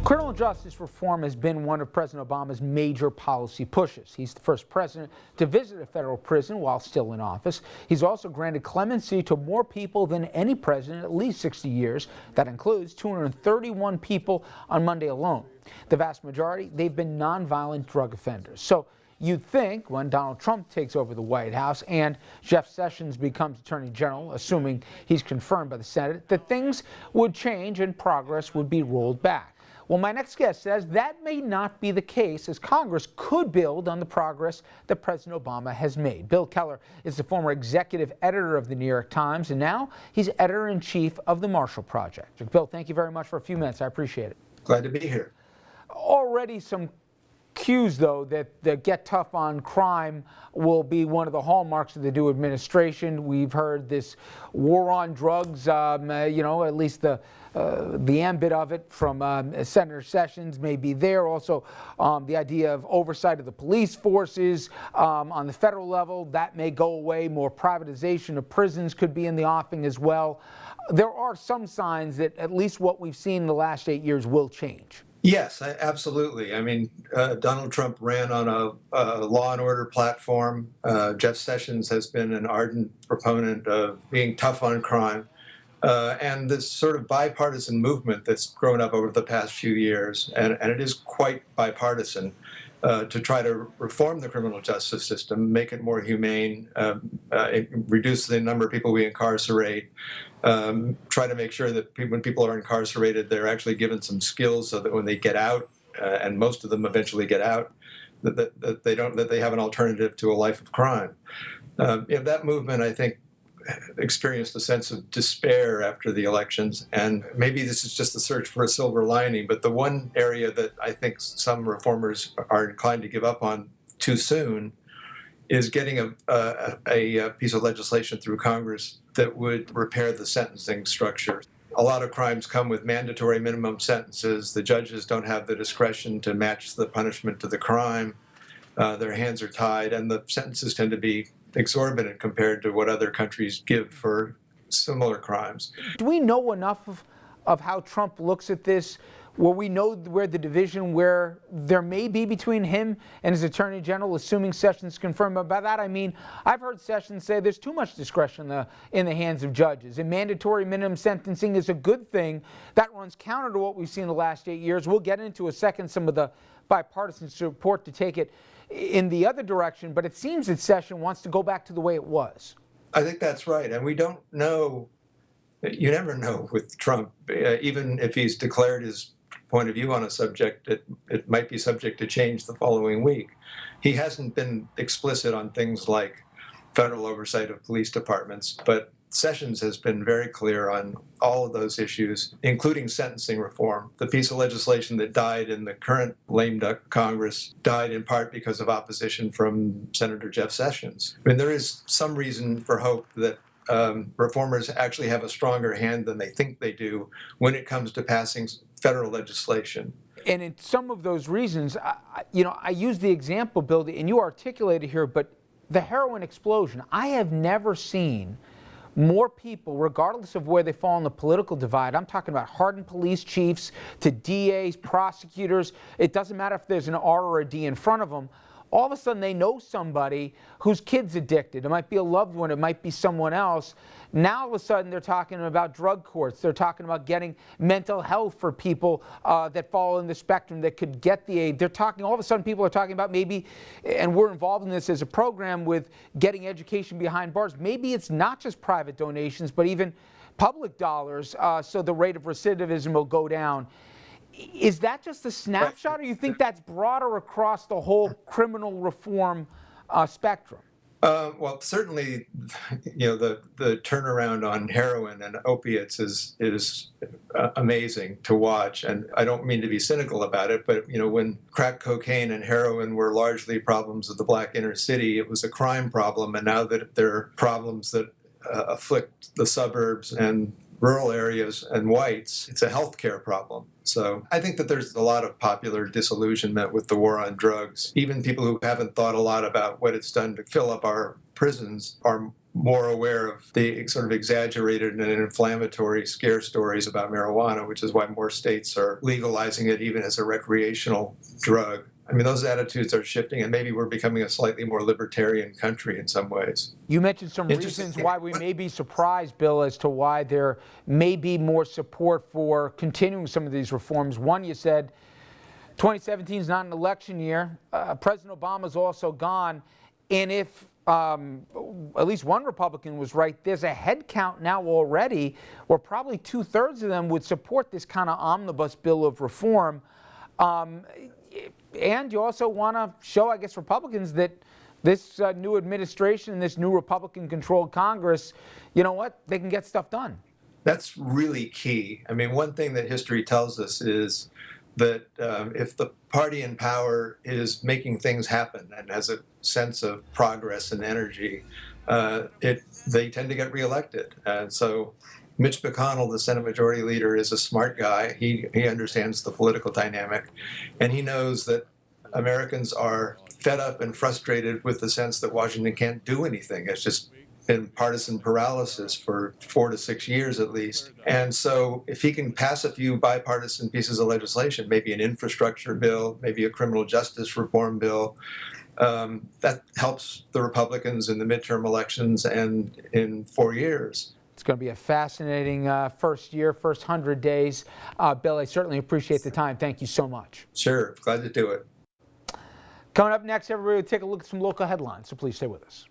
Criminal justice reform has been one of President Obama's major policy pushes. He's the first president to visit a federal prison while still in office. He's also granted clemency to more people than any president in at least 60 years. That includes 231 people on Monday alone. The vast majority, they've been nonviolent drug offenders. So you'd think when Donald Trump takes over the White House and Jeff Sessions becomes Attorney General, assuming he's confirmed by the Senate, that things would change and progress would be rolled back. Well, my next guest says that may not be the case, as Congress could build on the progress that President Obama has made. Bill Keller is the former executive editor of the New York Times, and now he's editor-in-chief of the Marshall Project. Bill, thank you very much for a few minutes. I appreciate it. Glad to be here. Already some cues, though, that the get tough on crime will be one of the hallmarks of the new administration. We've heard this war on drugs, at least the ambit of it from Senator Sessions may be there. Also, the idea of oversight of the police forces on the federal level, that may go away. More privatization of prisons could be in the offing as well. There are some signs that at least what we've seen in the last 8 years will change. Yes, absolutely. I mean, Donald Trump ran on a law and order platform. Jeff Sessions has been an ardent proponent of being tough on crime. And this sort of bipartisan movement that's grown up over the past few years, and it is quite bipartisan, to try to reform the criminal justice system, make it more humane, reduce the number of people we incarcerate, try to make sure that when people are incarcerated, they're actually given some skills so that when they get out, and most of them eventually get out, that they have an alternative to a life of crime. That movement, I think, experienced a sense of despair after the elections, and maybe this is just the search for a silver lining, but the one area that I think some reformers are inclined to give up on too soon is getting a piece of legislation through Congress that would repair the sentencing structure. A lot of crimes come with mandatory minimum sentences. The judges don't have the discretion to match the punishment to the crime. Their hands are tied, and the sentences tend to be exorbitant compared to what other countries give for similar crimes. Do we know enough of how Trump looks at this, where we know where the division where there may be between him and his Attorney General, assuming Sessions confirmed? By that I mean, I've heard Sessions say there's too much discretion in the hands of judges, and mandatory minimum sentencing is a good thing. That runs counter to what we've seen in the last 8 years. We'll get into a second some of the bipartisan support to take it in the other direction, but it seems that Sessions wants to go back to the way it was. I think that's right, and we don't know. You never know with Trump. Even if he's declared his point of view on a subject, it might be subject to change the following week. He hasn't been explicit on things like federal oversight of police departments, but Sessions has been very clear on all of those issues, including sentencing reform. The piece of legislation that died in the current lame duck Congress died in part because of opposition from Senator Jeff Sessions. I mean, there is some reason for hope that reformers actually have a stronger hand than they think they do when it comes to passing federal legislation. And in some of those reasons, I use the example, Bill, and you articulated here, but the heroin explosion, I have never seen more people, regardless of where they fall on the political divide. I'm talking about hardened police chiefs to DAs, prosecutors. It doesn't matter if there's an R or a D in front of them. All of a sudden, they know somebody whose kid's addicted. It might be a loved one. It might be someone else. Now, all of a sudden, they're talking about drug courts. They're talking about getting mental health for people that fall in the spectrum that could get the aid. All of a sudden, people are talking about maybe, and we're involved in this as a program, with getting education behind bars. Maybe it's not just private donations, but even public dollars, so the rate of recidivism will go down. Is that just a snapshot, or you think that's broader across the whole criminal reform spectrum? Well, certainly, the turnaround on heroin and opiates is amazing to watch. And I don't mean to be cynical about it, but when crack cocaine and heroin were largely problems of the black inner city, it was a crime problem. And now that they're problems that afflict the suburbs and rural areas and whites, it's a healthcare problem. So I think that there's a lot of popular disillusionment with the war on drugs. Even people who haven't thought a lot about what it's done to fill up our prisons are more aware of the sort of exaggerated and inflammatory scare stories about marijuana, which is why more states are legalizing it even as a recreational drug. I mean, those attitudes are shifting, and maybe we're becoming a slightly more libertarian country in some ways. You mentioned some reasons why we may be surprised, Bill, as to why there may be more support for continuing some of these reforms. One, you said 2017 is not an election year. President Obama's also gone. And if at least one Republican was right, there's a head count now already where probably 2/3 of them would support this kind of omnibus bill of reform. And you also want to show, I guess, Republicans that this new administration, this new Republican-controlled Congress, you know what, they can get stuff done. That's really key. I mean, one thing that history tells us is that if the party in power is making things happen and has a sense of progress and energy, they tend to get reelected. And so Mitch McConnell, the Senate Majority Leader, is a smart guy. He understands the political dynamic, and he knows that Americans are fed up and frustrated with the sense that Washington can't do anything. It's just been partisan paralysis for 4 to 6 years at least. And so if he can pass a few bipartisan pieces of legislation, maybe an infrastructure bill, maybe a criminal justice reform bill, that helps the Republicans in the midterm elections and in 4 years. It's going to be a fascinating first 100 days. Bill, I certainly appreciate the time. Thank you so much. Sure, glad to do it. Coming up next, everybody will take a look at some local headlines, so please stay with us.